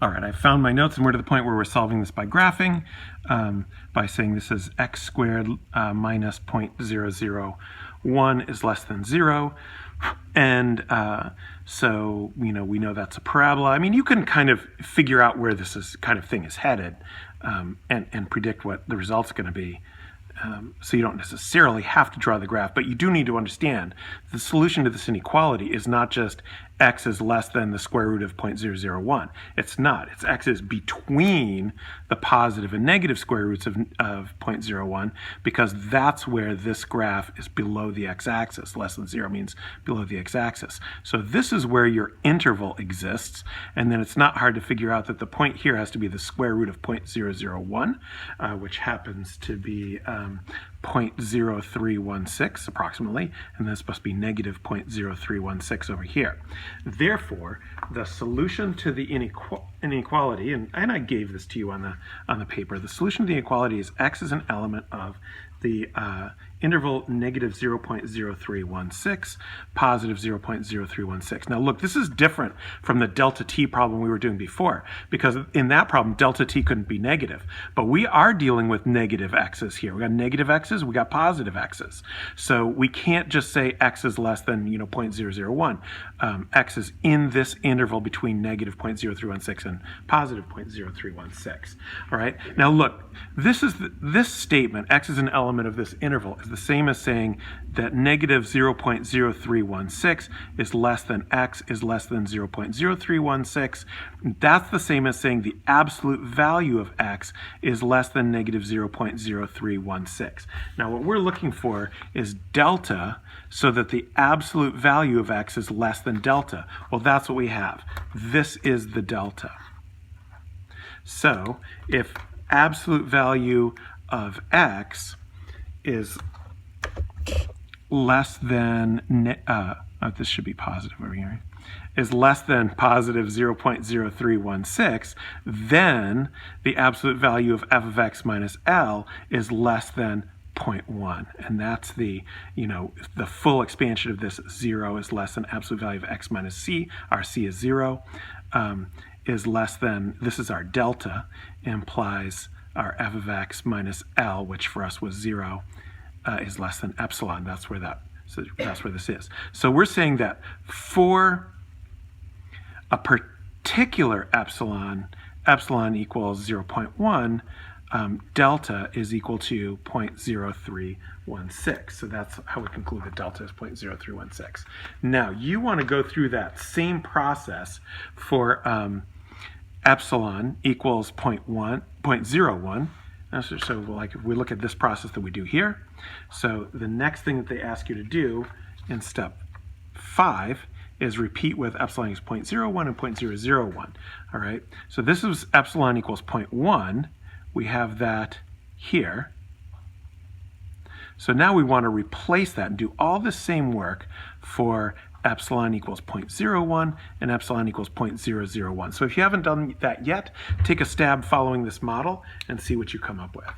All right, I found my notes, and we're to the point where we're solving this by graphing, by saying this is x squared minus 0.001 is less than 0. And so, we know that's a parabola. I mean, you can kind of figure out where this kind of thing is headed and predict what the result's going to be. So you don't necessarily have to draw the graph, but you do need to understand the solution to this inequality is not just x is less than the square root of 0.001. It's not. It's x is between the positive and negative square roots of 0.01, because that's where this graph is below the x-axis. Less than 0 means below the x-axis. So this is where your interval exists, and then it's not hard to figure out that the point here has to be the square root of 0.001, which happens to be 0.0316 approximately, and this must be negative 0.0316 over here. Therefore, the solution to the inequality, and I gave this to you on the paper, the solution to the inequality is x is an element of the interval negative 0.0316, positive 0.0316. Now look, this is different from the delta t problem we were doing before, because in that problem, delta t couldn't be negative. But we are dealing with negative x's here. We got negative x's, we got positive x's. So we can't just say x is less than 0.001. X is in this interval between negative 0.0316 and positive 0.0316. All right. Now look, this statement, x is an element of this interval, is the same as saying that negative 0.0316 is less than x is less than 0.0316. That's the same as saying the absolute value of x is less than negative 0.0316. Now what we're looking for is delta, so that the absolute value of x is less than delta. Well, that's what we have. This is the delta. So if absolute value of x is less than, this should be positive over here, is less than positive 0.0316, then the absolute value of f of x minus L is less than 0.1. And that's the full expansion of this 0 is less than absolute value of x minus c, our c is 0, is less than, this is our delta, implies our f of x minus L, which for us was 0, is less than epsilon. That's where this is. So we're saying that for a particular epsilon equals 0.1, delta is equal to 0.0316. So that's how we conclude that delta is 0.0316. Now, you want to go through that same process for epsilon equals 0.01. So like if we look at this process that we do here, so the next thing that they ask you to do in step 5 is repeat with epsilon equals 0.01 and 0.001. All right, so this is epsilon equals 0.1. We have that here. So now we want to replace that and do all the same work for epsilon equals 0.01 and epsilon equals 0.001. So if you haven't done that yet, take a stab following this model and see what you come up with.